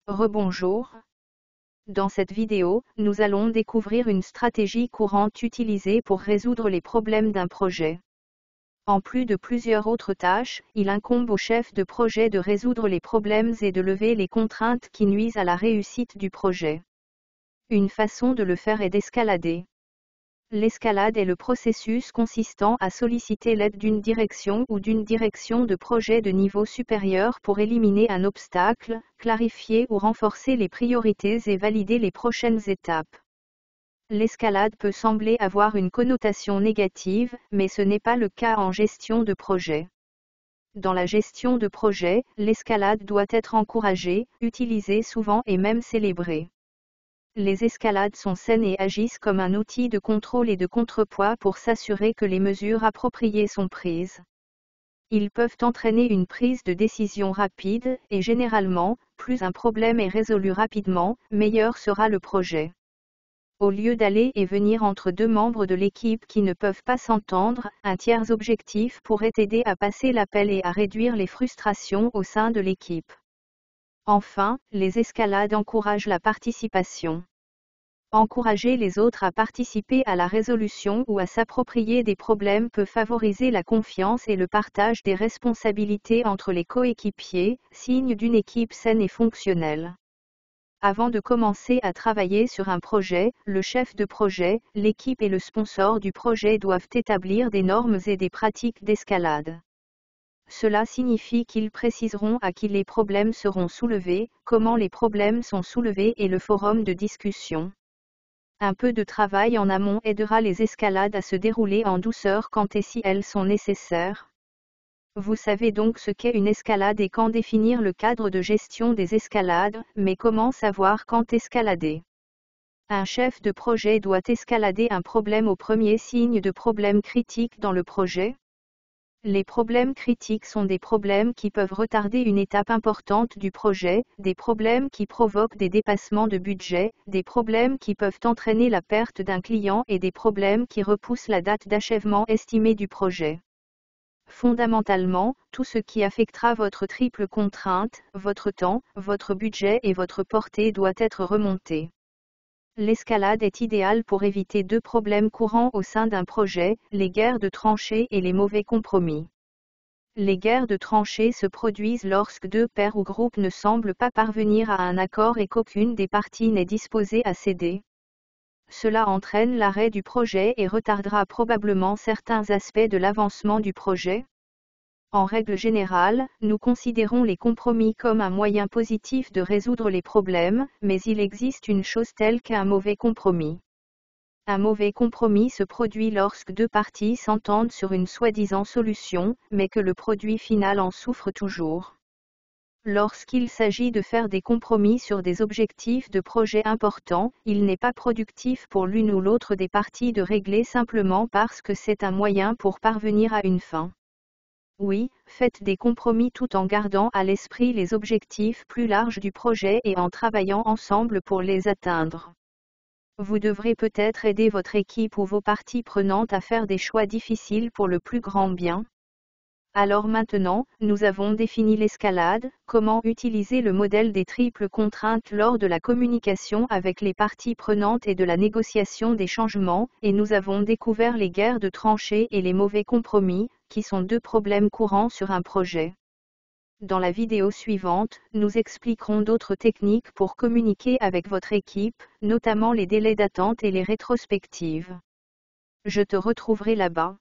Rebonjour. Dans cette vidéo, nous allons découvrir une stratégie courante utilisée pour résoudre les problèmes d'un projet. En plus de plusieurs autres tâches, il incombe au chef de projet de résoudre les problèmes et de lever les contraintes qui nuisent à la réussite du projet. Une façon de le faire est d'escalader. L'escalade est le processus consistant à solliciter l'aide d'une direction ou d'une direction de projet de niveau supérieur pour éliminer un obstacle, clarifier ou renforcer les priorités et valider les prochaines étapes. L'escalade peut sembler avoir une connotation négative, mais ce n'est pas le cas en gestion de projet. Dans la gestion de projet, l'escalade doit être encouragée, utilisée souvent et même célébrée. Les escalades sont saines et agissent comme un outil de contrôle et de contrepoids pour s'assurer que les mesures appropriées sont prises. Ils peuvent entraîner une prise de décision rapide, et généralement, plus un problème est résolu rapidement, meilleur sera le projet. Au lieu d'aller et venir entre deux membres de l'équipe qui ne peuvent pas s'entendre, un tiers objectif pourrait aider à passer l'appel et à réduire les frustrations au sein de l'équipe. Enfin, les escalades encouragent la participation. Encourager les autres à participer à la résolution ou à s'approprier des problèmes peut favoriser la confiance et le partage des responsabilités entre les coéquipiers, signe d'une équipe saine et fonctionnelle. Avant de commencer à travailler sur un projet, le chef de projet, l'équipe et le sponsor du projet doivent établir des normes et des pratiques d'escalade. Cela signifie qu'ils préciseront à qui les problèmes seront soulevés, comment les problèmes sont soulevés et le forum de discussion. Un peu de travail en amont aidera les escalades à se dérouler en douceur quand et si elles sont nécessaires. Vous savez donc ce qu'est une escalade et quand définir le cadre de gestion des escalades, mais comment savoir quand escalader? Un chef de projet doit escalader un problème au premier signe de problème critique dans le projet. Les problèmes critiques sont des problèmes qui peuvent retarder une étape importante du projet, des problèmes qui provoquent des dépassements de budget, des problèmes qui peuvent entraîner la perte d'un client et des problèmes qui repoussent la date d'achèvement estimée du projet. Fondamentalement, tout ce qui affectera votre triple contrainte, votre temps, votre budget et votre portée doit être remonté. L'escalade est idéale pour éviter deux problèmes courants au sein d'un projet, les guerres de tranchées et les mauvais compromis. Les guerres de tranchées se produisent lorsque deux pairs ou groupes ne semblent pas parvenir à un accord et qu'aucune des parties n'est disposée à céder. Cela entraîne l'arrêt du projet et retardera probablement certains aspects de l'avancement du projet. En règle générale, nous considérons les compromis comme un moyen positif de résoudre les problèmes, mais il existe une chose telle qu'un mauvais compromis. Un mauvais compromis se produit lorsque deux parties s'entendent sur une soi-disant solution, mais que le produit final en souffre toujours. Lorsqu'il s'agit de faire des compromis sur des objectifs de projet importants, il n'est pas productif pour l'une ou l'autre des parties de régler simplement parce que c'est un moyen pour parvenir à une fin. Oui, faites des compromis tout en gardant à l'esprit les objectifs plus larges du projet et en travaillant ensemble pour les atteindre. Vous devrez peut-être aider votre équipe ou vos parties prenantes à faire des choix difficiles pour le plus grand bien. Alors maintenant, nous avons défini l'escalade, comment utiliser le modèle des triples contraintes lors de la communication avec les parties prenantes et de la négociation des changements, et nous avons découvert les guerres de tranchées et les mauvais compromis, qui sont deux problèmes courants sur un projet. Dans la vidéo suivante, nous expliquerons d'autres techniques pour communiquer avec votre équipe, notamment les délais d'attente et les rétrospectives. Je te retrouverai là-bas.